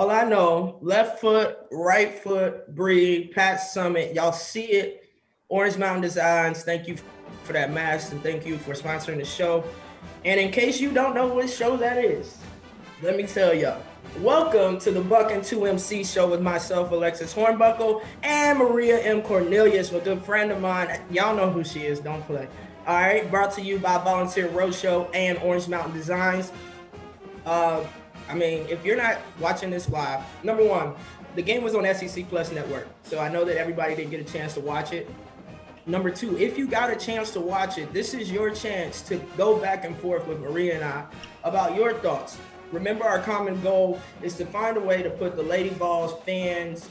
All I know, left foot, right foot, breathe, Pat Summit. Y'all see it. Orange Mountain Designs, thank you for that mask and thank you for sponsoring the show. And in case you don't know what show that is, let me tell y'all. Welcome to the Buck and 2MC show with myself, Alexis Hornbuckle, and Maria M. Cornelius, a good friend of mine. Y'all know who she is, don't play. All right, brought to you by Volunteer Roadshow and Orange Mountain Designs. If you're not watching this live, number one, the game was on SEC Plus Network, so I know that everybody didn't get a chance to watch it. Number two, if you got a chance to watch it, this is your chance to go back and forth with Maria and I about your thoughts. Remember, our common goal is to find a way to put the Lady Vols fans,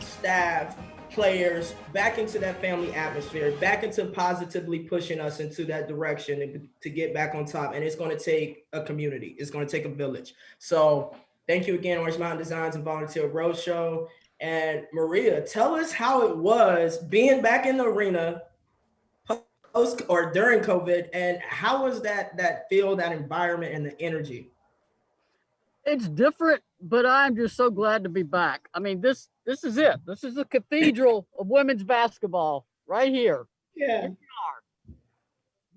staff, players back into that family atmosphere, back into positively pushing us into that direction and to get back on top. And it's going to take a community. It's going to take a village. So thank you again, Orange Mountain Designs and Volunteer Roadshow. And Maria, tell us how it was being back in the arena post or during COVID, and how was that feel, that environment, and the energy? It's different, but I'm just so glad to be back. I mean, this is it. This is the cathedral of women's basketball right here. Yeah. Here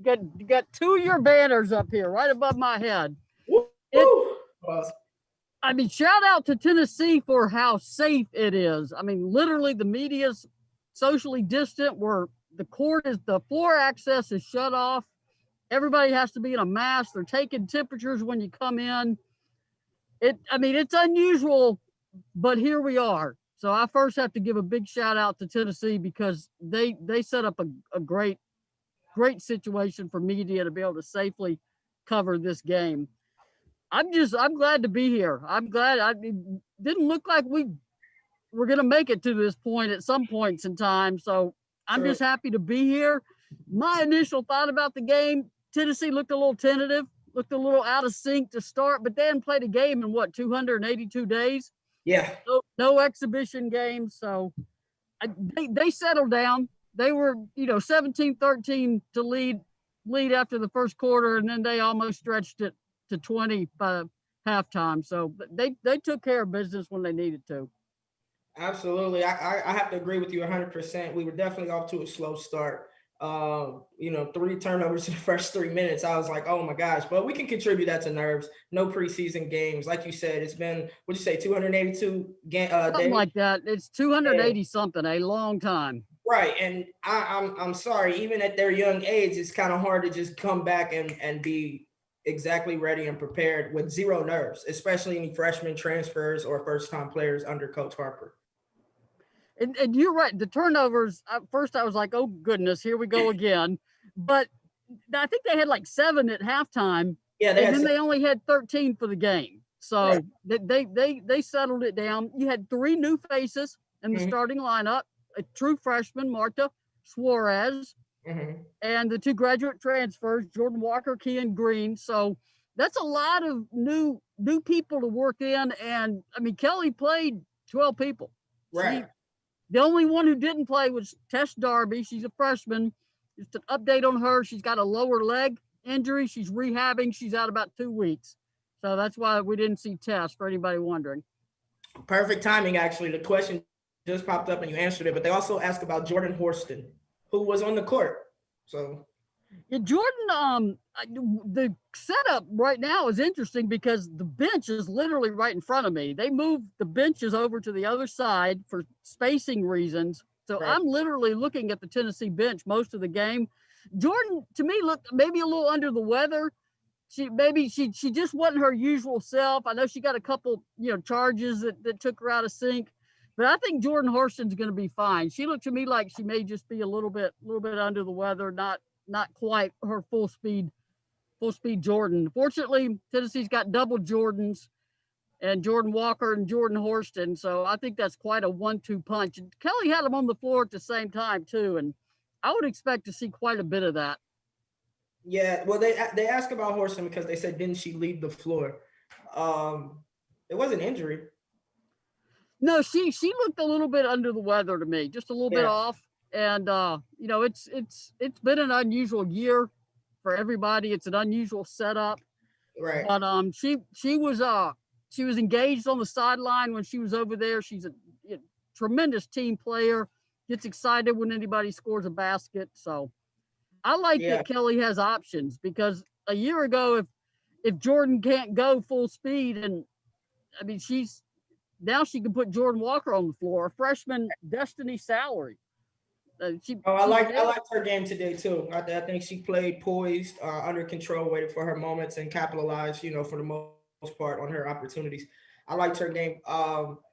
we are. You got two of your banners up here right above my head. Shout out to Tennessee for how safe it is. I mean, literally the media's socially distant where the floor access is shut off. Everybody has to be in a mask. They're taking temperatures when you come in. It's unusual, but here we are. So I first have to give a big shout out to Tennessee because they set up a great situation for media to be able to safely cover this game. I'm glad to be here. I'm glad. It didn't look like we were going to make it to this point at some points in time. So I'm just happy to be here. My initial thought about the game, Tennessee looked a little tentative. Looked a little out of sync to start, but they hadn't played a game in 282 days? Yeah. No exhibition games. So they settled down. They were, 17-13 to lead after the first quarter, and then they almost stretched it to 20 by halftime. So they took care of business when they needed to. Absolutely. I have to agree with you 100%. We were definitely off to a slow start. 3 turnovers in the first 3 minutes. I was like, oh my gosh, but we can contribute that to nerves. No preseason games. Like you said, it's been, what'd you say, 282 games? Something like that. It's 280 something, a long time. Right. And I'm sorry, even at their young age, it's kind of hard to just come back and be exactly ready and prepared with zero nerves, especially any freshman transfers or first-time players under Coach Harper. And you're right. The turnovers, at first I was like, oh, goodness, here we go again. But I think they had 7 at halftime. Yeah, and then they only had 13 for the game. So they settled it down. You had 3 new faces in the starting lineup, a true freshman, Marta Suarez, and the 2 graduate transfers, Jordan Walker, Kean Green. So that's a lot of new people to work in. And, Kelly played 12 people. Right. The only one who didn't play was Tess Darby. She's a freshman. Just an update on her. She's got a lower leg injury. She's rehabbing. She's out about 2 weeks. So that's why we didn't see Tess, for anybody wondering. Perfect timing, actually. The question just popped up and you answered it. But they also asked about Jordan Horston, who was on the court. So... Yeah, Jordan, the setup right now is interesting because the bench is literally right in front of me. They moved the benches over to the other side for spacing reasons. So I'm literally looking at the Tennessee bench most of the game. Jordan, to me, looked maybe a little under the weather. She just wasn't her usual self. I know she got a couple, charges that took her out of sync. But I think Jordan Horston's going to be fine. She looked to me like she may just be a little bit under the weather, not quite her full speed Jordan. Fortunately, Tennessee's got double Jordans and Jordan Walker and Jordan Horston. So I think that's quite a 1-2 punch. And Kelly had them on the floor at the same time too. And I would expect to see quite a bit of that. Yeah. Well, they asked about Horston because they said, didn't she leave the floor? It was an injury. No, she looked a little bit under the weather to me, just a little bit off. And, it's been an unusual year for everybody. It's an unusual setup. Right. But she was She was engaged on the sideline when she was over there. She's a tremendous team player. Gets excited when anybody scores a basket. So I like Yeah. that Kelly has options, because a year ago, if Jordan can't go full speed, and I mean, now she can put Jordan Walker on the floor, a freshman Destiny salary. I liked her game today too. I think she played poised, under control, waited for her moments, and capitalized, for the most part, on her opportunities. I liked her game.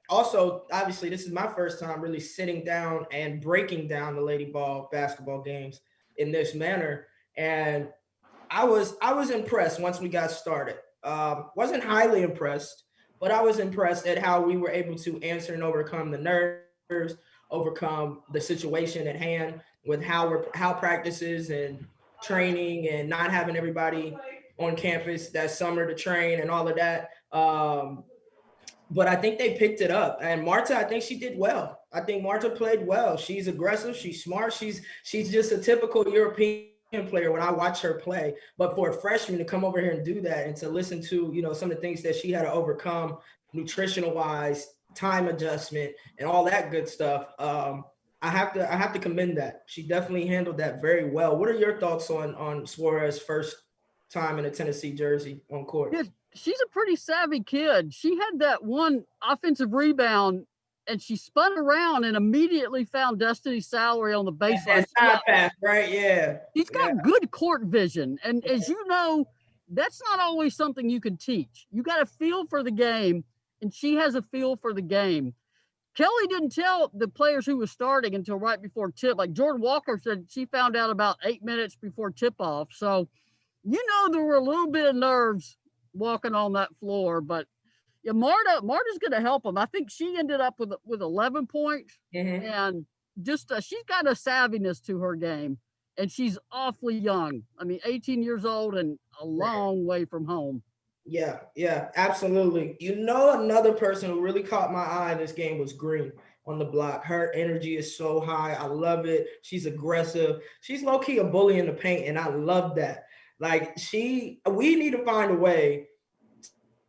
Also, obviously, this is my first time really sitting down and breaking down the Lady Ball basketball games in this manner, and I was impressed once we got started. Wasn't highly impressed, but I was impressed at how we were able to answer and overcome the nerves, overcome the situation at hand with how practices and training and not having everybody on campus that summer to train and all of that. But I think they picked it up. And Marta, I think she did well. I think Marta played well. She's aggressive. She's smart. She's just a typical European player when I watch her play. But for a freshman to come over here and do that, and to listen to some of the things that she had to overcome, nutritional wise, time adjustment, and all that good stuff. I have to commend that. She definitely handled that very well. What are your thoughts on Suarez's first time in a Tennessee jersey on court? Yeah, she's a pretty savvy kid. She had that one offensive rebound, and she spun around and immediately found Destiny's salary on the baseline. Side pass, right? Yeah. She's got good court vision. And as you know, that's not always something you can teach. You got a feel for the game, and she has a feel for the game. Kelly didn't tell the players who was starting until right before tip. Like Jordan Walker said, she found out about 8 minutes before tip off. So, there were a little bit of nerves walking on that floor, but yeah, Marta's going to help them. I think she ended up with 11 points, and just she's got a savviness to her game, and she's awfully young. I mean, 18 years old and a long way from home. Yeah, absolutely. Another person who really caught my eye in this game was Green on the block. Her energy is so high. I love it. She's aggressive. She's low-key a bully in the paint, and I love that. Like we need to find a way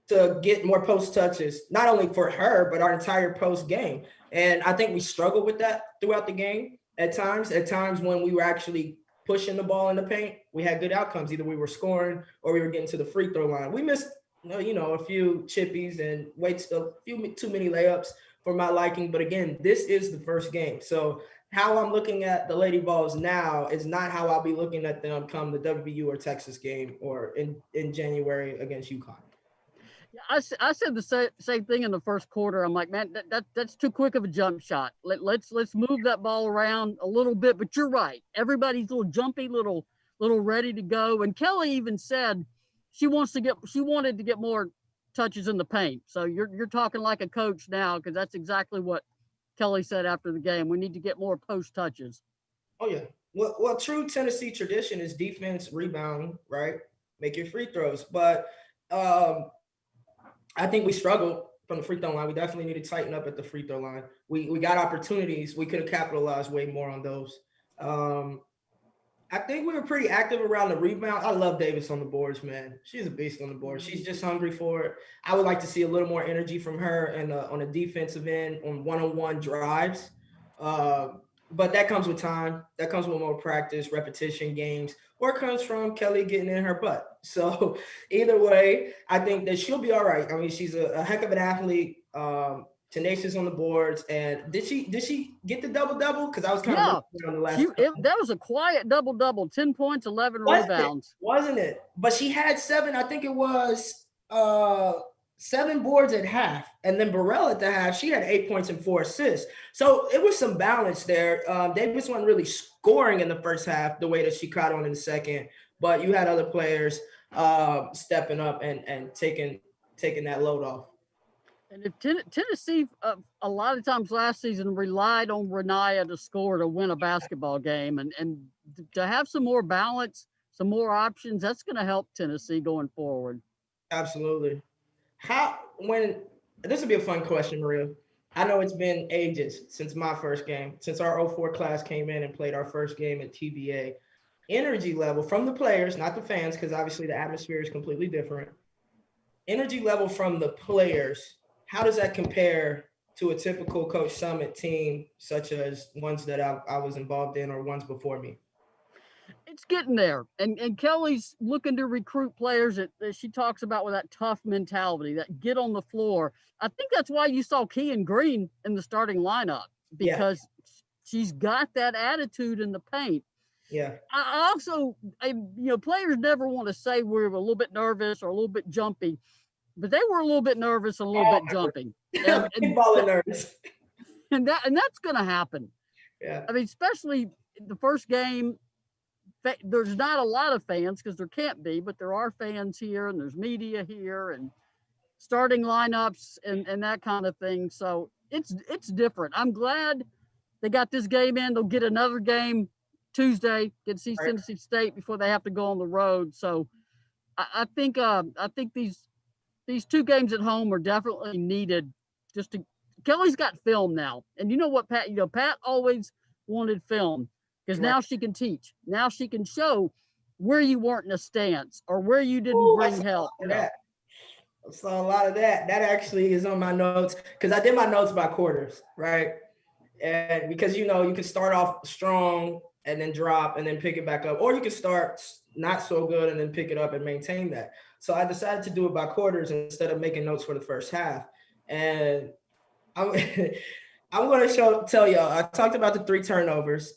to get more post touches, not only for her, but our entire post game. And I think we struggled with that throughout the game at times. At times when we were actually pushing the ball in the paint, we had good outcomes. Either we were scoring or we were getting to the free throw line. We missed, a few chippies and a few too many layups for my liking. But again, this is the first game. So how I'm looking at the Lady Vols now is not how I'll be looking at them come the WVU or Texas game or in January against UConn. I said the same thing in the first quarter. I'm like, man, that's too quick of a jump shot. Let's move that ball around a little bit. But you're right. Everybody's a little jumpy, little ready to go. And Kelly even said she wanted to get more touches in the paint. So you're talking like a coach now, because that's exactly what Kelly said after the game. We need to get more post touches. Oh yeah. Well, true Tennessee tradition is defense, rebound, right? Make your free throws. But I think we struggled from the free throw line. We definitely need to tighten up at the free throw line. We got opportunities. We could have capitalized way more on those. I think we were pretty active around the rebound. I love Davis on the boards, man. She's a beast on the board. She's just hungry for it. I would like to see a little more energy from her and on a defensive end on one-on-one drives. But that comes with time. That comes with more practice, repetition, games, or it comes from Kelly getting in her butt. So either way, I think that she'll be all right. I mean, she's a heck of an athlete. Tenacious on the boards. And did she get the double-double? Because I was kind of on the last. That was a quiet double-double, 10 points, 11 rebounds. Wasn't it? But she had 7. I think it was 7 boards at half. And then Burrell at the half, she had 8 points and 4 assists. So it was some balance there. Davis wasn't really scoring in the first half the way that she caught on in the second. But you had other players stepping up and taking that load off. And if Tennessee, a lot of times last season, relied on Renaya to score to win a basketball game, and to have some more balance, some more options, that's going to help Tennessee going forward. Absolutely. This would be a fun question, Maria. I know it's been ages since my first game, since our 04 class came in and played our first game at TVA. Energy level from the players, not the fans, because obviously the atmosphere is completely different. energy level from the players, how does that compare to a typical Coach Summit team, such as ones that I was involved in or ones before me? It's getting there. And Kelly's looking to recruit players that she talks about with that tough mentality, that get on the floor. I think that's why you saw Kean Green in the starting lineup, Yeah, because she's got that attitude in the paint. yeah. I also, players never want to say we're a little bit nervous or a little bit jumpy, but they were a little bit nervous, and a little bit jumping, and Big ball of nerves. and that's going to happen. Yeah, I mean, especially the first game. There's not a lot of fans because there can't be, but there are fans here, and there's media here, and starting lineups and that kind of thing. So it's different. I'm glad they got this game in. They'll get another game Tuesday, get to see right. Tennessee State before they have to go on the road. So I think these two games at home are definitely needed. Just to Kelly's got film now, and you know what, Pat? Pat always wanted film because Right. now she can teach. Now she can show where you weren't in a stance or where you didn't Ooh, bring help. that. I saw a lot of that. That actually is on my notes because I did my notes by quarters, right? And because you can start off strong and then drop and then pick it back up, or you can start not so good and then pick it up and maintain that. So I decided to do it by quarters instead of making notes for the first half. And I'm I'm going to tell y'all. I talked about the 3 turnovers.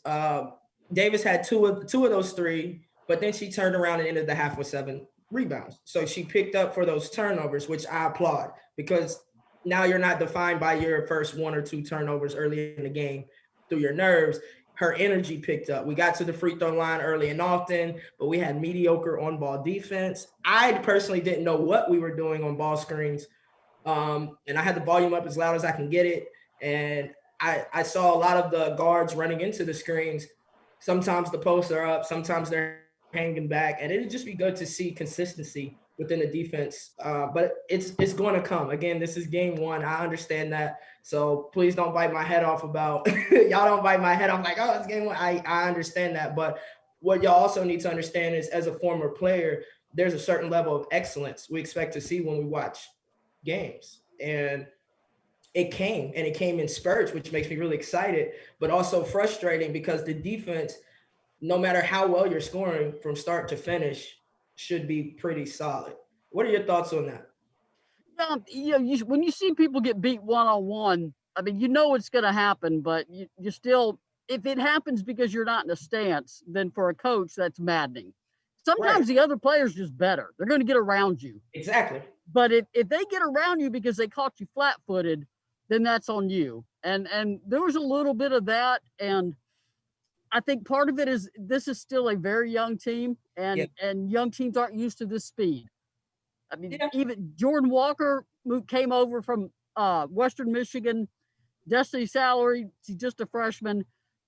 Davis had two of those 3, but then she turned around and ended the half with 7 rebounds. So she picked up for those turnovers, which I applaud because now you're not defined by your first 1 or 2 turnovers early in the game through your nerves. Her energy picked up. We got to the free throw line early and often, but we had mediocre on-ball defense. I personally didn't know what we were doing on ball screens, and I had the volume up as loud as I can get it. And I saw a lot of the guards running into the screens. Sometimes the posts are up, sometimes they're hanging back, and it'd just be good to see consistency within the defense. But it's going to come. Again, this is game 1. I understand that. So please don't bite my head off about y'all don't bite my head off like, oh, it's game 1. I understand that. But what y'all also need to understand is, as a former player, there's a certain level of excellence we expect to see when we watch games. And it came in spurts, which makes me really excited, but also frustrating because the defense, no matter how well you're scoring from start to finish, should be pretty solid. What are your thoughts on that? When you see people get beat one-on-one, I mean, it's going to happen, but you still, if it happens because you're not in a stance, then for a coach, that's maddening. Sometimes Right. the other player's just better. They're going to get around you. Exactly. But if they get around you because they caught you flat-footed, then that's on you. And there was a little bit of that, and I think part of it is this is still a very young team, Yeah. and young teams aren't used to this speed. I mean, Yeah. even Jordan Walker came over from Western Michigan, Destiny salary. She's just a freshman.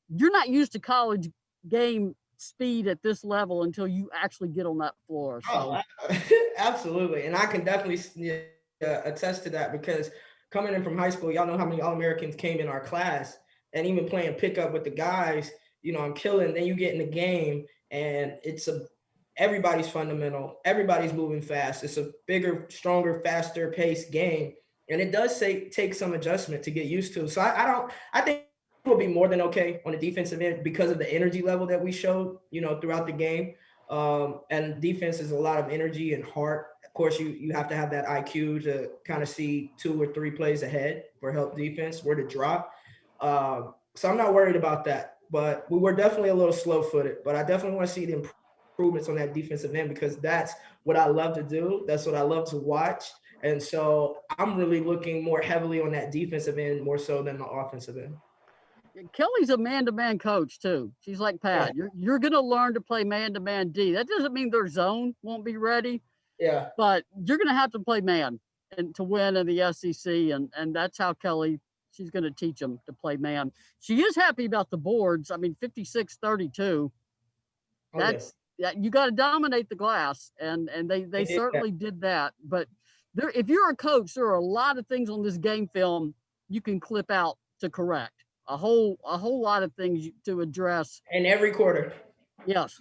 You're not used to college game speed at this level until you actually get on that floor. So. Oh, absolutely. And I can definitely attest to that because coming in from high school, y'all know how many All-Americans came in our class, and even playing pickup with the guys, I'm killing. Then you get in the game and everybody's fundamental. Everybody's moving fast. It's a bigger, stronger, faster paced game. And it does take some adjustment to get used to. So I think we'll be more than okay on the defensive end because of the energy level that we showed, throughout the game. And defense is a lot of energy and heart. Of course, you have to have that IQ to kind of see 2 or 3 plays ahead for help defense, where to drop. So I'm not worried about that. But we were definitely a little slow-footed. But I definitely want to see the improvements on that defensive end because that's what I love to do. That's what I love to watch. And so I'm really looking more heavily on that defensive end more so than the offensive end. Kelly's a man-to-man coach too. She's like Pat. Yeah. You're going to learn to play man-to-man D. That doesn't mean their zone won't be ready. Yeah. But you're going to have to play man and to win in the SEC, and that's how Kelly. She's going to teach them to play man. She is happy about the boards. I mean, 56-32. That's you got to dominate the glass, and they certainly did that. But if you're a coach, there are a lot of things on this game film you can clip out to correct. A whole lot of things to address in every quarter. Yes.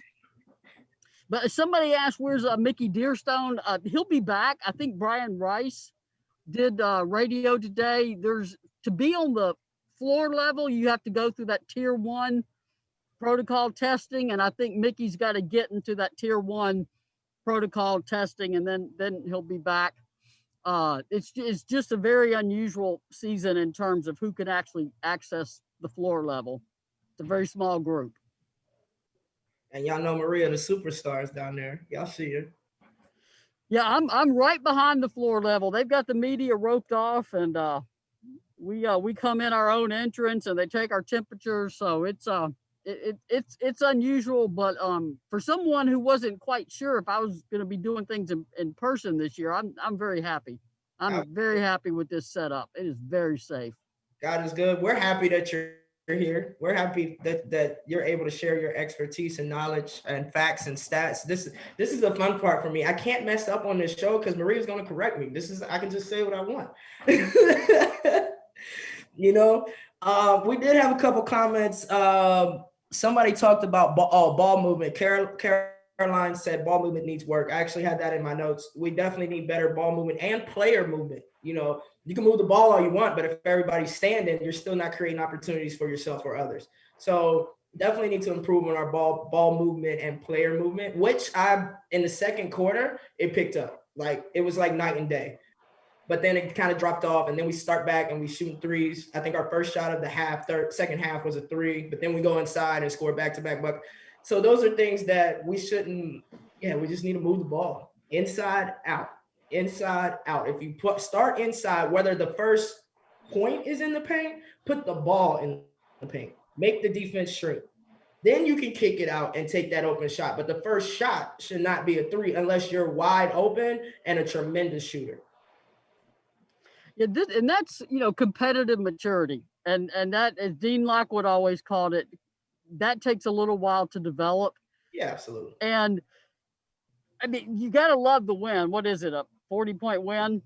But somebody asked, where's Mickey Dearstone? He'll be back. I think Brian Rice did radio today. To be on the floor level, you have to go through that tier 1 protocol testing. And I think Mickey's got to get into that tier 1 protocol testing, and then he'll be back. It's just a very unusual season in terms of who can actually access the floor level. It's a very small group. And y'all know Maria, the superstars down there. Y'all see her. Yeah, I'm right behind the floor level. They've got the media roped off, and we come in our own entrance, and they take our temperatures. So it's unusual, but for someone who wasn't quite sure if I was going to be doing things in person this year, I'm very happy. I'm very happy with this setup. It is very safe. God is good. We're happy that you're here. We're happy that you're able to share your expertise and knowledge and facts and stats. This is the fun part for me. I can't mess up on this show because Maria's going to correct me. I can just say what I want. We did have a couple comments. Somebody talked about ball movement. Caroline said ball movement needs work. I actually had that in my notes. We definitely need better ball movement and player movement. You can move the ball all you want, but if everybody's standing, you're still not creating opportunities for yourself or others. So definitely need to improve on our ball movement and player movement, which in the second quarter, it picked up. Like, it was like night and day. But then it kind of dropped off, and then we start back and we shoot threes. I think our first shot of the second half was a 3, but then we go inside and score back-to-back buckets. So those are things that we shouldn't. Yeah, we just need to move the ball inside out. If you start inside, whether the first point is in the paint, put the ball in the paint. Make the defense shrink. Then you can kick it out and take that open shot. But the first shot should not be a 3 unless you're wide open and a tremendous shooter. Yeah, and that's competitive maturity, and that, as Dean Lockwood always called it, that takes a little while to develop. Yeah, absolutely. And I mean, you got to love the win. What is it, a 40-point win?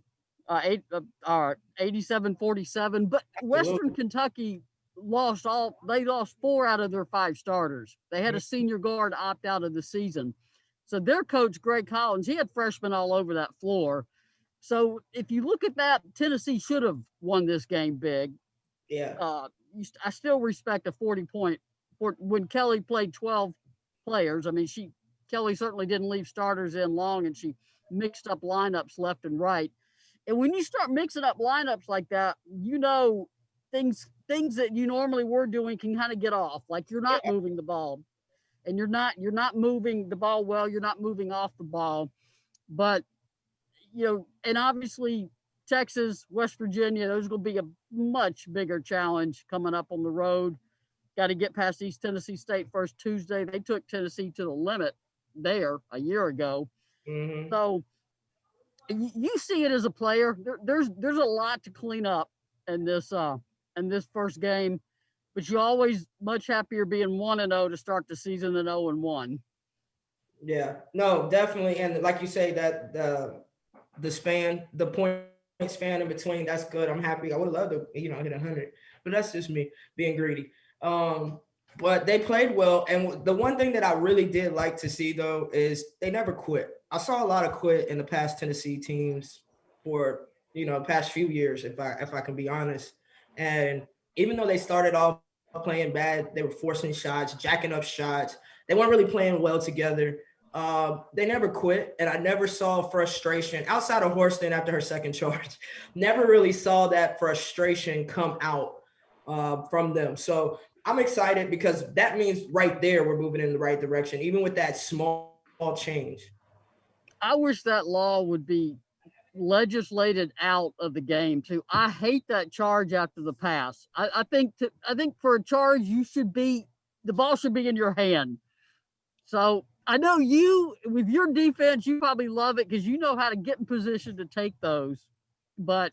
87-47. But Western Kentucky lost 4 out of their 5 starters. They had a senior guard opt out of the season. So their coach, Greg Collins, he had freshmen all over that floor. So if you look at that, Tennessee should have won this game big. Yeah. I still respect a 40-point. When Kelly played 12 players, I mean, Kelly certainly didn't leave starters in long, and she mixed up lineups left and right. And when you start mixing up lineups like that, things that you normally were doing can kind of get off. Like, you're not moving the ball, and you're not moving the ball well. You're not moving off the ball, but and obviously Texas, West Virginia, those will be a much bigger challenge coming up on the road. Got to get past East Tennessee State first Tuesday. They took Tennessee to the limit there a year ago. Mm-hmm. So you see it as a player. There's a lot to clean up in this first game, but you're always much happier being 1-0 to start the season than 0-1. Yeah, no, definitely. And like you say, that the point span in between, that's good. I'm happy. I would love to, hit 100, but that's just me being greedy. But they played well. And the one thing that I really did like to see, though, is they never quit. I saw a lot of quit in the past Tennessee teams for, past few years, if I can be honest. And even though they started off playing bad, they were forcing shots, jacking up shots. They weren't really playing well together. They never quit, and I never saw frustration outside of Horston after her second charge. Never really saw that frustration come out from them. So I'm excited because that means right there we're moving in the right direction, even with that small change. I wish that law would be legislated out of the game too. I hate that charge after the pass. I think for a charge, the ball should be in your hand. So I know with your defense, you probably love it because you know how to get in position to take those. But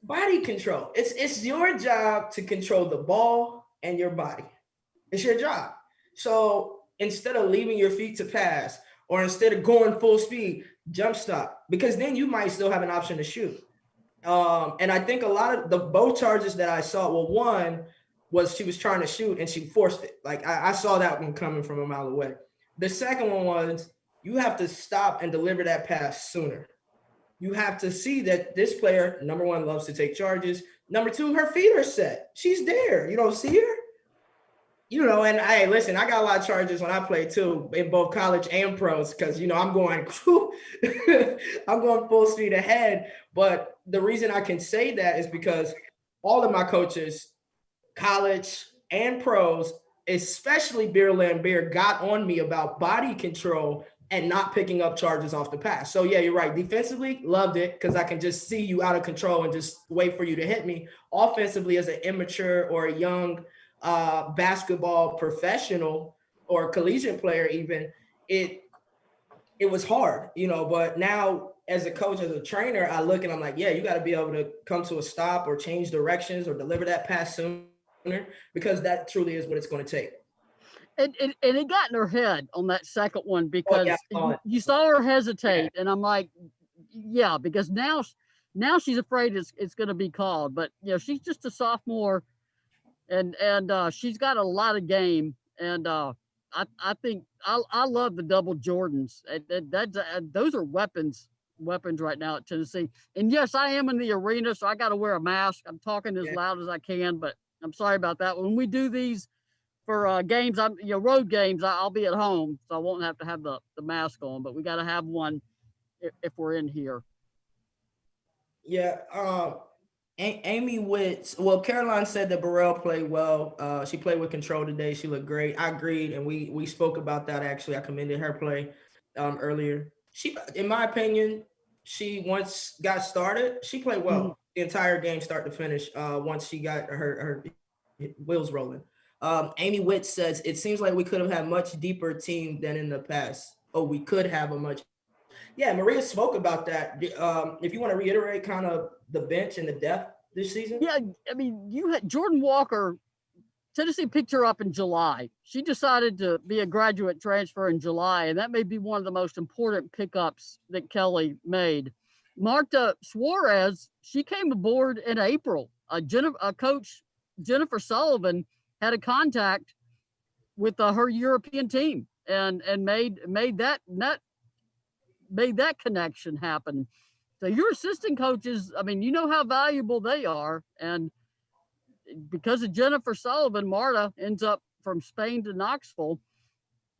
body control. It's your job to control the ball and your body. It's your job. So instead of leaving your feet to pass, or instead of going full speed, jump stop, because then you might still have an option to shoot. And I think a lot of both charges that I saw, one was she was trying to shoot and she forced it. Like I saw that one coming from a mile away. The second one was you have to stop and deliver that pass sooner. You have to see that this player, number one, loves to take charges. Number two, her feet are set. She's there. You don't see her. And hey, listen, I got a lot of charges when I play too, in both college and pros, because I'm going, I'm going full speed ahead. But the reason I can say that is because all of my coaches, college and pros, especially Beer Lambier, got on me about body control and not picking up charges off the pass. So yeah, you're right. Defensively, loved it because I can just see you out of control and just wait for you to hit me. Offensively, as an immature or a young basketball professional or collegiate player, even it was hard, but now as a coach, as a trainer, I look and I'm like, yeah, you got to be able to come to a stop or change directions or deliver that pass sooner, because that truly is what it's going to take. And it got in her head on that second one because you saw her hesitate, and I'm like, yeah, because now she's afraid it's going to be called. But she's just a sophomore, and she's got a lot of game, and I think I love the double Jordans. Those are weapons right now at Tennessee. And yes, I am in the arena, so I got to wear a mask. I'm talking as loud as I can, but I'm sorry about that. When we do these for games, road games, I'll be at home, so I won't have to have the mask on. But we got to have one if we're in here. Yeah. Amy Witts. Well, Caroline said that Burrell played well. She played with control today. She looked great. I agreed, and we spoke about that actually. I commended her play earlier. She, in my opinion, she once got started, she played well the entire game, start to finish. Once she got her wheels rolling. Amy Witt says, it seems like we could have had a much deeper team than in the past. Oh, we could have a much. Yeah, Maria spoke about that. If you want to reiterate kind of the bench and the depth this season. Yeah, I mean, you had Jordan Walker. Tennessee picked her up in July. She decided to be a graduate transfer in July, and that may be one of the most important pickups that Kelly made. Marta Suarez, she came aboard in April. Coach Jennifer Sullivan had a contact with her European team and made that connection happen. So your assistant coaches, I mean, you know how valuable they are, and because of Jennifer Sullivan, Marta ends up from Spain to Knoxville.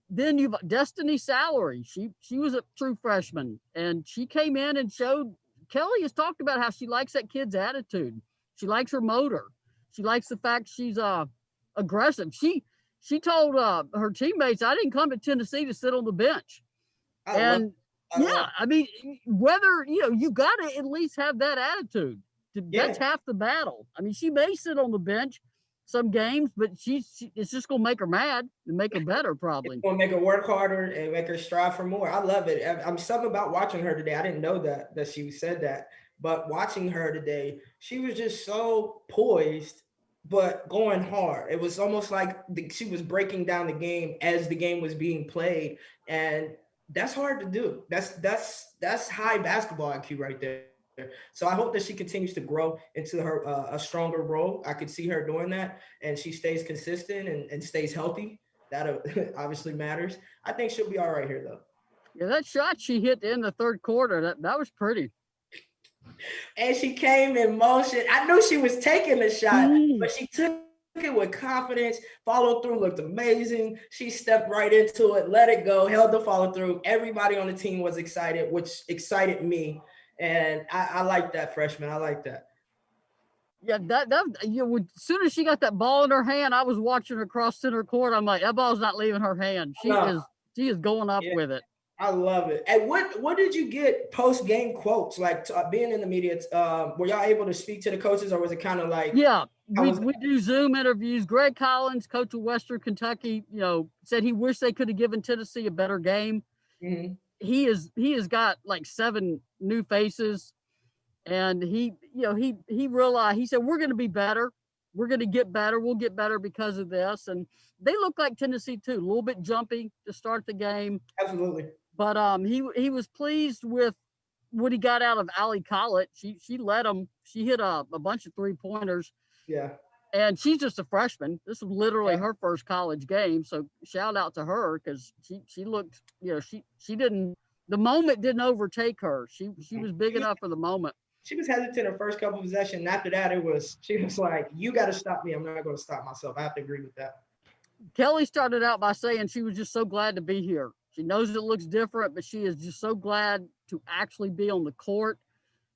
Then you've Destiny Salary. She was a true freshman, and she came in and showed. Kelly has talked about how she likes that kid's attitude. She likes her motor. She likes the fact she's aggressive. She told her teammates, "I didn't come to Tennessee to sit on the bench." I mean, whether you got to at least have that attitude. That's half the battle. I mean, she may sit on the bench some games, but it's just going to make her mad and make her better, probably. It's going to make her work harder and make her strive for more. I love it. I'm something about watching her today. I didn't know that she said that, but watching her today, she was just so poised, but going hard. It was almost like she was breaking down the game as the game was being played, and that's hard to do. That's high basketball IQ right there. So I hope that she continues to grow into her a stronger role. I could see her doing that, and she stays consistent and stays healthy. That obviously matters. I think she'll be all right here, though. Yeah, that shot she hit in the third quarter, that was pretty. And she came in motion. I knew she was taking the shot, but she took it with confidence. Follow through looked amazing. She stepped right into it, let it go, held the follow through. Everybody on the team was excited, which excited me. And I like that, freshman. I like that. Yeah, as soon as she got that ball in her hand, I was watching her cross center court. I'm like, that ball's not leaving her hand. She is going up with it. I love it. And what did you get post game quotes? Like being in the media, were y'all able to speak to the coaches, or was it kind of like? Yeah, we do Zoom interviews. Greg Collins, coach of Western Kentucky, said he wished they could have given Tennessee a better game. Mm-hmm. He has got like 7 new faces, and he realized, he said, we're going to be better. We're going to get better. We'll get better because of this. And they look like Tennessee too, a little bit jumpy to start the game. Absolutely. But he was pleased with what he got out of Allie Collett. She led him. She hit a bunch of 3-pointers. Yeah. and she's just a freshman. This was literally her first college game. So shout out to her because she looked, she didn't, the moment didn't overtake her. She was big enough for the moment. She was hesitant her first couple of possessions. After that, she was like, you got to stop me. I'm not going to stop myself. I have to agree with that. Kelly started out by saying she was just so glad to be here. She knows it looks different, but she is just so glad to actually be on the court.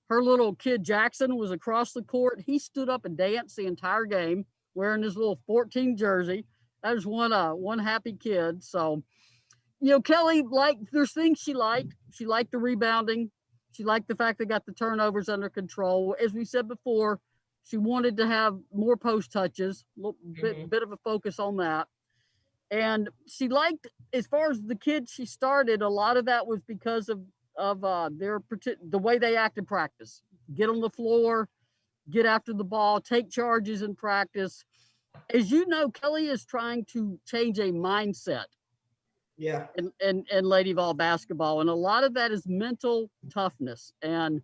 Her little kid Jackson was across the court. He stood up and danced the entire game wearing his little 14 jersey. That was one happy kid. So, Kelly, there's things she liked. She liked the rebounding. She liked the fact they got the turnovers under control. As we said before, she wanted to have more post touches, a little bit of a focus on that. And she liked, as far as the kids she started, a lot of that was because of the way they act in practice. Get on the floor, get after the ball, take charges in practice. As you know, Kelly is trying to change a mindset. Yeah. In Lady Vol basketball. And a lot of that is mental toughness. And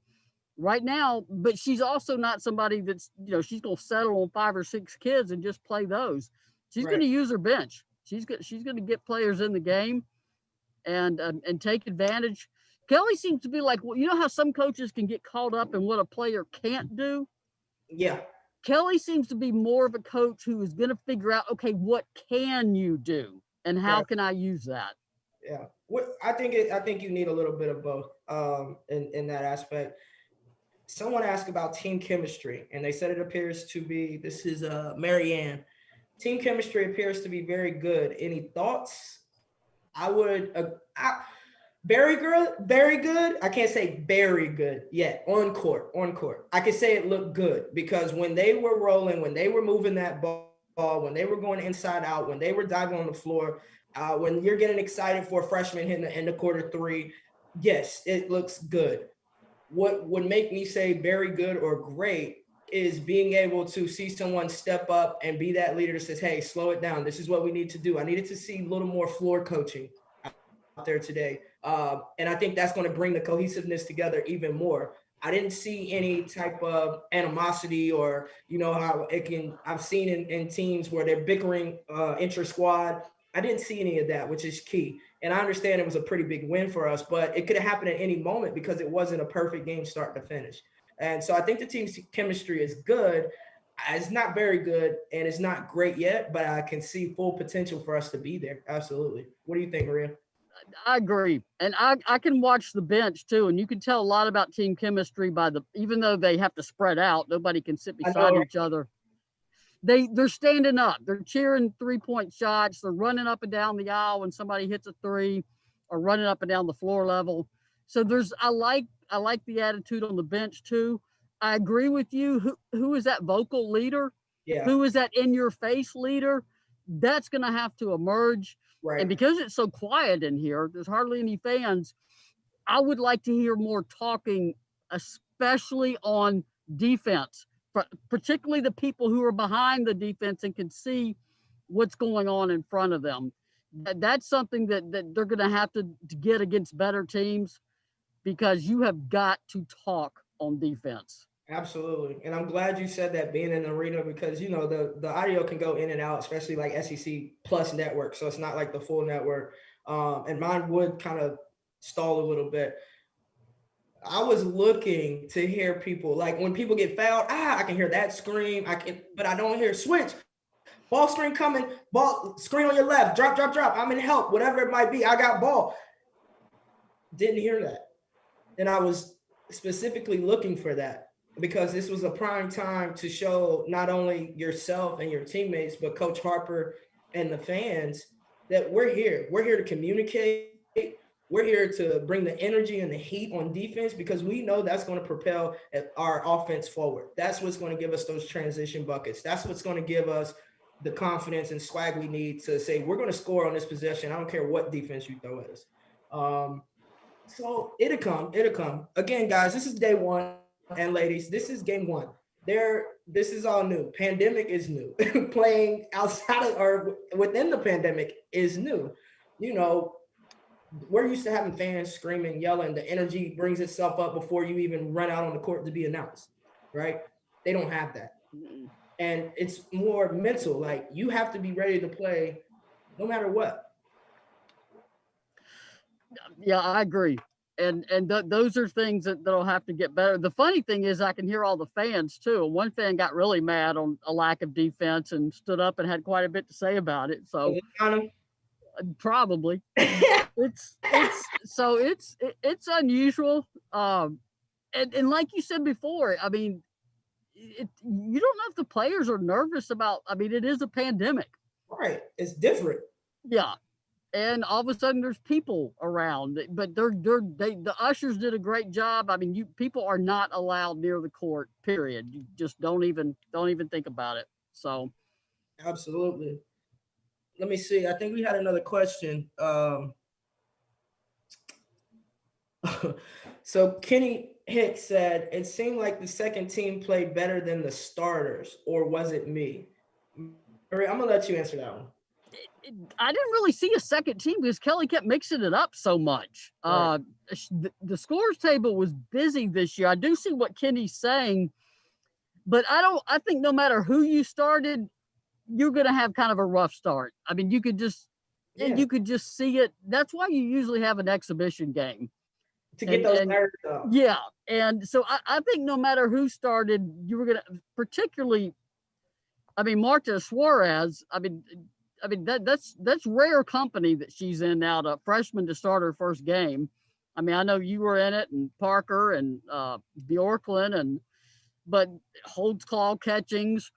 right now, but she's also not somebody that's, she's going to settle on 5 or 6 kids and just play those. She's going to use her bench. She's going to get players in the game and take advantage. Kelly seems to be like, well, you know how some coaches can get caught up in what a player can't do? Yeah. Kelly seems to be more of a coach who is going to figure out, okay, what can you do and how can I use that? Yeah. I think you need a little bit of both in that aspect. Someone asked about team chemistry, and they said it appears to be, this is Marianne. Team chemistry appears to be very good. Any thoughts? Very good. I can't say very good yet. On court. I can say it looked good because when they were rolling, when they were moving that ball, when they were going inside out, when they were diving on the floor, when you're getting excited for a freshman hitting the end of quarter 3, yes, it looks good. What would make me say very good or great is being able to see someone step up and be that leader that says, hey, slow it down. This is what we need to do. I needed to see a little more floor coaching out there today. And I think that's going to bring the cohesiveness together even more. I didn't see any type of animosity or, how it can, I've seen in teams where they're bickering intra-squad. I didn't see any of that, which is key. And I understand it was a pretty big win for us, but it could have happened at any moment because it wasn't a perfect game start to finish. And so I think the team's chemistry is good. It's not very good and it's not great yet, but I can see full potential for us to be there. Absolutely. What do you think, Maria? I agree. And I can watch the bench too. And you can tell a lot about team chemistry even though they have to spread out, nobody can sit beside each other. They're standing up, they're cheering 3-point shots, they're running up and down the aisle when somebody hits a 3 or running up and down the floor level. So I like the attitude on the bench too. I agree with you. Who is that vocal leader? Yeah. Who is that in your face leader? That's going to have to emerge. Right. And because it's so quiet in here, there's hardly any fans. I would like to hear more talking, especially on defense, particularly the people who are behind the defense and can see what's going on in front of them. That's something that they're going to have to get against better teams because you have got to talk on defense. Absolutely. And I'm glad you said that, being in the arena, because, the audio can go in and out, especially like SEC plus network. So it's not like the full network. And mine would kind of stall a little bit. I was looking to hear people, like when people get fouled, I can hear that scream. But I don't hear switch. Ball screen coming, ball screen on your left, drop. I'm in help, whatever it might be. I got ball. Didn't hear that. And I was specifically looking for that because this was a prime time to show not only yourself and your teammates, but Coach Harper and the fans that we're here. We're here to communicate. We're here to bring the energy and the heat on defense because we know that's going to propel our offense forward. That's what's going to give us those transition buckets. That's what's going to give us the confidence and swag we need to say, we're going to score on this possession. I don't care what defense you throw at us. So it'll come. Again, guys, this is day 1. And ladies, this is game 1. This is all new. Pandemic is new. Playing outside of or within the pandemic is new. We're used to having fans screaming, yelling. The energy brings itself up before you even run out on the court to be announced, right? They don't have that. and it's more mental. Like you have to be ready to play no matter what. Yeah, I agree. And those are things that'll have to get better. The funny thing is, I can hear all the fans too. One fan got really mad on a lack of defense and stood up and had quite a bit to say about it. Was So it kind probably of? it's unusual. And like you said before, I mean, you don't know if the players are nervous about. I mean, it is a pandemic. Right. It's different. Yeah, and all of a sudden there's people around, but the ushers did a great job. I mean, you people are not allowed near the court, period. You just don't even think about it. So Absolutely. Let me see. I think we had another question. So Kenny Hicks said it seemed like the second team played better than the starters, or was it me? Maria, I'm gonna let you answer that one. I didn't really see a second team because Kelly kept mixing it up so much. Right. The scores table was busy this year. I do see what Kenny's saying, but I think no matter who you started, you're going to have kind of a rough start. I mean, Yeah. you could just see it. That's why you usually have an exhibition game To get those and nerves up. yeah. And so I think no matter who started, you were going to, particularly, I mean, Marta Suarez. That's rare company that she's in now. To freshman to start her first game. I mean, I know you were in it, and Parker and Bjorklund, but holds claw catchings.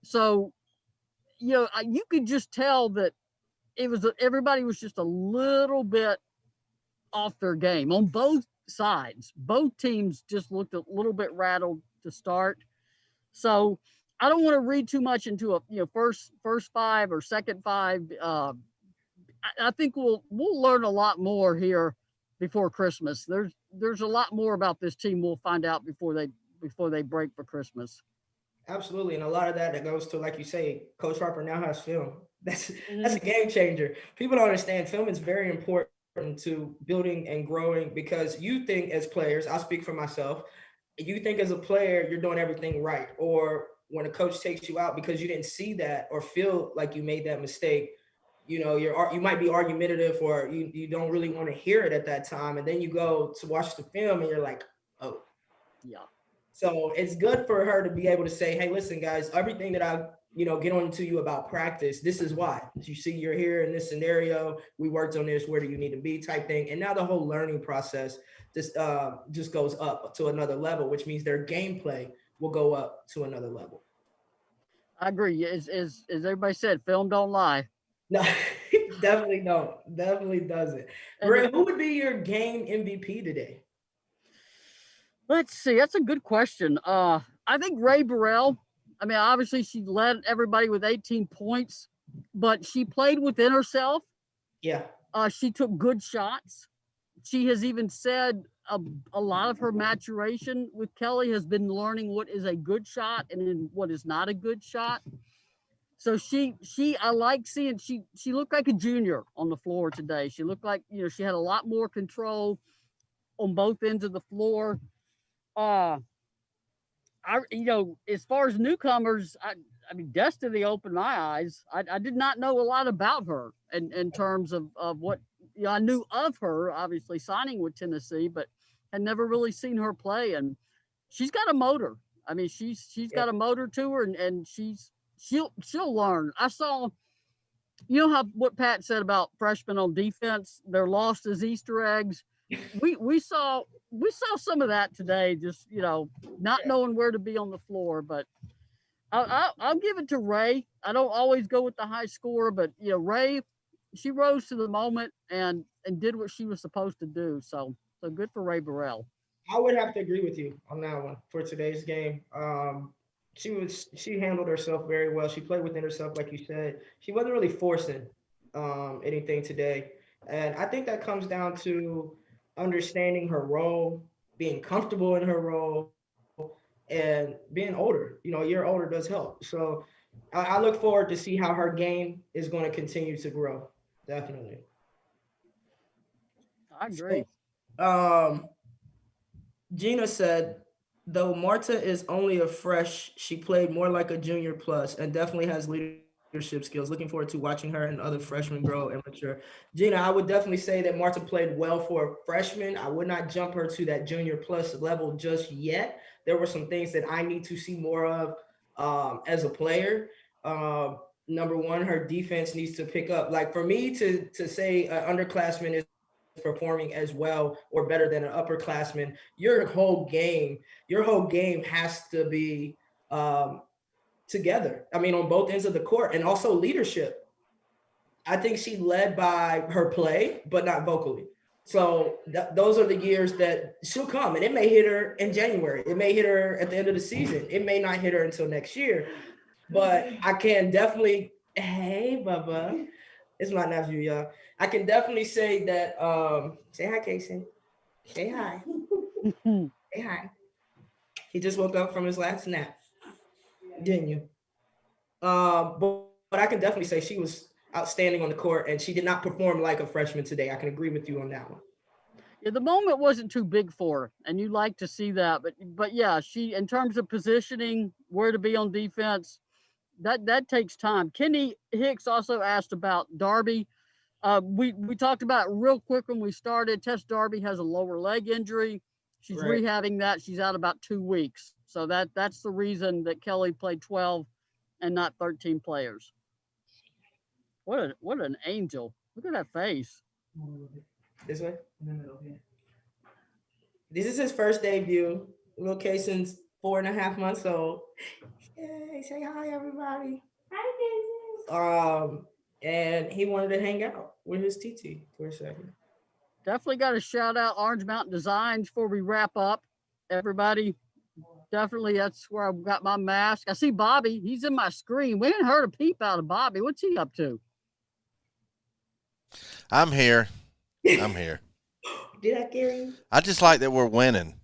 So you could just tell that everybody was just a little bit off their game on both sides. Both teams just looked a little bit rattled to start. So I don't want to read too much into a first five or second five. I think we'll learn a lot more here before Christmas. There's a lot more about this team we'll find out before they break for Christmas. Absolutely, and a lot of that goes to, like you say, Coach Harper now has film. That's Mm-hmm. a game changer. People don't understand film is very important to building and growing, because you think as players, I'll speak for myself, you think as a player you're doing everything right, or when a coach takes you out because you didn't see that or feel like you made that mistake, you might be argumentative, or you don't really want to hear it at that time, and then you go to watch the film and you're like, oh. Yeah. So it's good for her to be able to say, hey, listen, guys, everything that I, get on to you about practice, this is why. You see, you're here in this scenario. We worked on this. Where do you need to be? Type thing. And now the whole learning process just goes up to another level, which means their gameplay will go up to another level. I agree. As everybody said, film don't lie. No, definitely don't. Definitely doesn't. Maria, who would be your game MVP today? Let's see. That's a good question. I think Ray Burrell. I mean, obviously she led everybody with 18 points, but she played within herself. Yeah. She took good shots. She has even said a lot of her maturation with Kelly has been learning what is a good shot and what is not a good shot. So I like seeing she looked like a junior on the floor today. She looked like she had a lot more control on both ends of the floor. As far as newcomers, I mean, Destiny opened my eyes. I did not know a lot about her in terms of what I knew of her, obviously signing with Tennessee, but had never really seen her play. And she's got a motor. I mean, she's got a motor to her, and she'll learn. I saw, what Pat said about freshmen on defense, they're lost as Easter eggs. We saw some of that today, just not knowing where to be on the floor. But I'll give it to Ray. I don't always go with the high score, but Ray, she rose to the moment and did what she was supposed to do. So good for Ray Burrell. I would have to agree with you on that one for today's game. She handled herself very well. She played within herself, like you said. She wasn't really forcing anything today, and I think that comes down to understanding her role, being comfortable in her role, and being older. A year older does help. So I look forward to see how her game is going to continue to grow. Definitely. I agree. So, Gina said Though Marta is only a fresh, she played more like a junior plus and definitely has leadership skills. Looking forward to watching her and other freshmen grow and mature. Gina, I would definitely say that Marta played well for a freshman. I would not jump her to that junior plus level just yet. There were some things that I need to see more of as a player. Number one, her defense needs to pick up. Like for me to say an underclassman is performing as well or better than an upperclassman, your whole game has to be um, together. I mean, on both ends of the court, and also leadership. I think she led by her play, but not vocally. So those are the years that she'll come, and it may hit her in January. It may hit her at the end of the season. It may not hit her until next year. But I can definitely, hey, Bubba, it's my nephew, y'all. I can definitely say that. Say hi, Casey. Say hi. Say hi. He just woke up from his last nap, didn't you? But I can definitely say she was outstanding on the court, and she did not perform like a freshman today. I can agree with you on that one. Yeah, the moment wasn't too big for her, and you like to see that. But yeah, she in terms of positioning, where to be on defense, that takes time. Kenny Hicks also asked about Darby. We talked about it real quick when we started. Tess Darby has a lower leg injury. She's Right. rehabbing that. She's out about 2 weeks. So that's the reason that Kelly played 12 and not 13 players. What an angel. Look at that face. This way. This is his first debut. Little Cason's 4.5 months old. Yay, say hi, everybody. Hi, Jason. And he wanted to hang out with his TT for a second. Definitely got to shout out Orange Mountain Designs before we wrap up. Everybody, definitely that's where I got my mask. I see Bobby. He's in my screen. We ain't heard a peep out of Bobby. What's he up to? I'm here. I'm here. Did I carry you? I just like that we're winning.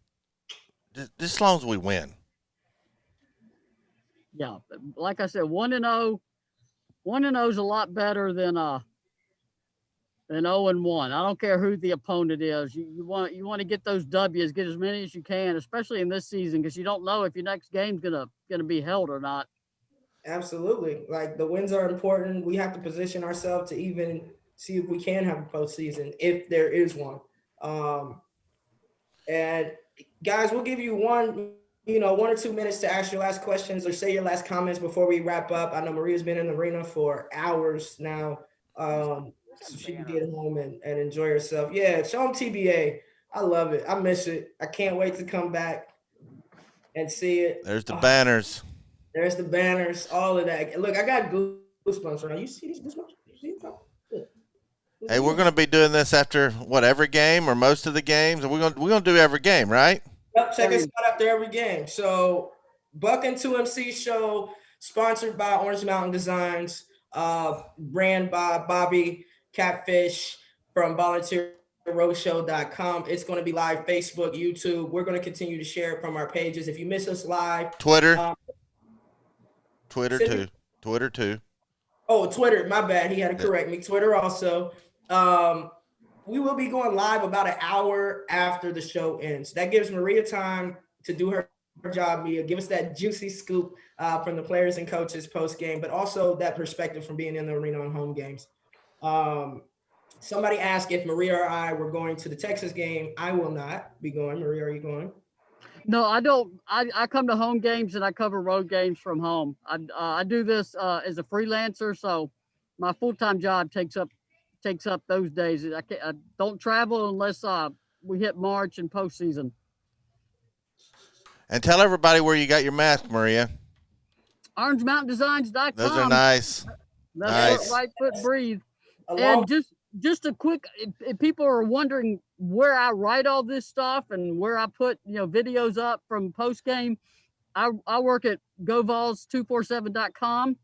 Just as long as we win. Yeah, like I said, 1-0. 1-0 is a lot better than 0-1. I don't care who the opponent is. You want to get those W's, get as many as you can, especially in this season, because you don't know if your next game's gonna be held or not. Absolutely. Like the wins are important. We have to position ourselves to even see if we can have a postseason, if there is one. Um, and guys, we'll give you 1 or 2 minutes to ask your last questions or say your last comments before we wrap up. I know Maria's been in the arena for hours now. So she can get home and enjoy herself. Yeah, show them TBA. I love it. I miss it. I can't wait to come back and see it. There's the banners. There's the banners, all of that. Look, I got goosebumps right now. You see these goosebumps? You see them? Hey, we're going to be doing this after every game or most of the games. We're going to do every game, right? Yep, check us out after every game. So, Buck and 2MC show, sponsored by Orange Mountain Designs, brand by Bobby Catfish from volunteerroadshow.com. It's going to be live Facebook, YouTube. We're going to continue to share it from our pages. If you miss us live, Twitter too. Oh, Twitter. My bad. He had to correct me. Twitter also. We will be going live about an hour after the show ends. That gives Maria time to do her job, Mia. Give us that juicy scoop from the players and coaches post game, but also that perspective from being in the arena on home games. Somebody asked if Maria or I were going to the Texas game. I will not be going. Maria, are you going? No, I don't. I come to home games and I cover road games from home. I do this as a freelancer, so my full-time job takes up those days. I don't travel unless we hit March and postseason. And tell everybody where you got your mask, Maria. OrangeMountainDesigns.com. Those are nice. That's Right Foot Breathe. And just a quick, if people are wondering where I write all this stuff and where I put videos up from post game, I work at GoVols247.com.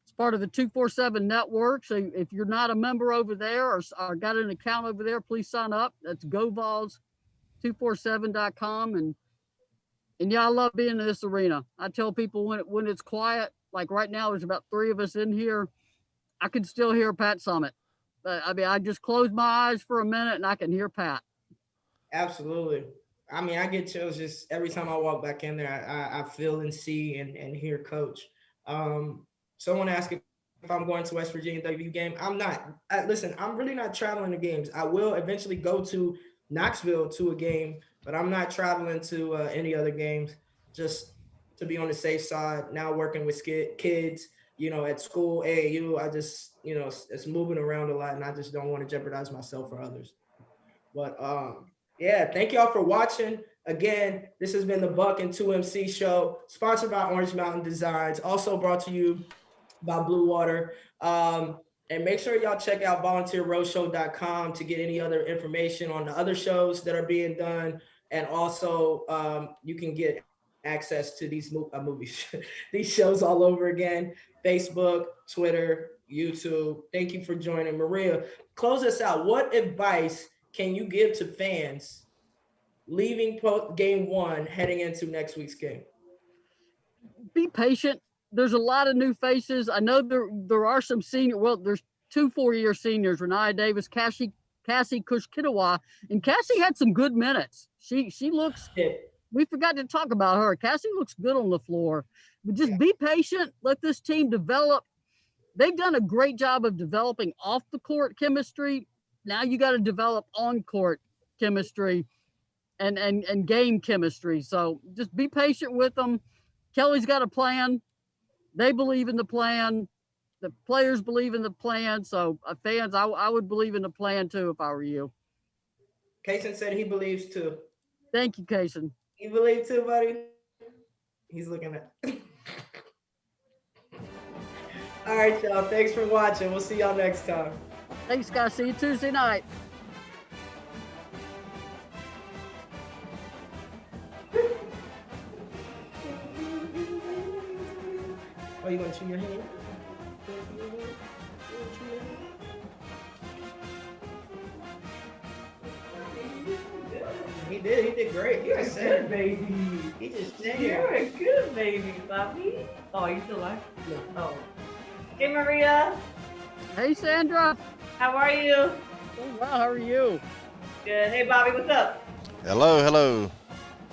It's part of the 247 network. So if you're not a member over there or got an account over there, please sign up. That's GoVols247.com. And yeah, I love being in this arena. I tell people when it's quiet, like right now, there's about 3 of us in here. I can still hear Pat Summit. I just close my eyes for a minute and I can hear Pat. Absolutely. I mean, I get chills just every time I walk back in there. I feel and see and hear Coach. Someone asked if I'm going to West Virginia W game. I'm not. Listen, I'm really not traveling to games. I will eventually go to Knoxville to a game, but I'm not traveling to any other games. Just to be on the safe side. Now working with kids, at school, AAU. I just, it's moving around a lot, and I just don't want to jeopardize myself or others. But yeah, thank y'all for watching. Again, this has been the Buck and 2MC show, sponsored by Orange Mountain Designs, also brought to you by Blue Water. And make sure y'all check out volunteerroadshow.com to get any other information on the other shows that are being done. And also, you can get access to these movies, these shows all over again. Facebook, Twitter, YouTube. Thank you for joining. Maria, close us out. What advice can you give to fans leaving game one, heading into next week's game? Be patient. There's a lot of new faces. I know there are some senior. Well, there's 2 4-year seniors: Renaya Davis, Cassie Kushkitawa, and Cassie had some good minutes. She looks. Yeah. We forgot to talk about her. Cassie looks good on the floor. But just be patient. Let this team develop. They've done a great job of developing off the court chemistry. Now you got to develop on court chemistry and game chemistry. So just be patient with them. Kelly's got a plan. They believe in the plan. The players believe in the plan. So fans, I would believe in the plan too if I were you. Kaysen said he believes too. Thank you, Kaysen. You believe too, buddy? He's looking at. All right, y'all. Thanks for watching. We'll see y'all next time. Thanks, guys. See you Tuesday night. Oh, you gonna chew your hand? He did great. You're a good baby. He just You're a good baby, Bobby. Oh, you still alive? No. Oh. Hey, Maria. Hey, Sandra. How are you? Oh, wow. How are you? Good. Hey, Bobby, what's up? Hello.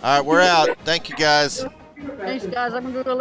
All right, we're out. Thank you, guys. Thanks, guys. I'm going to go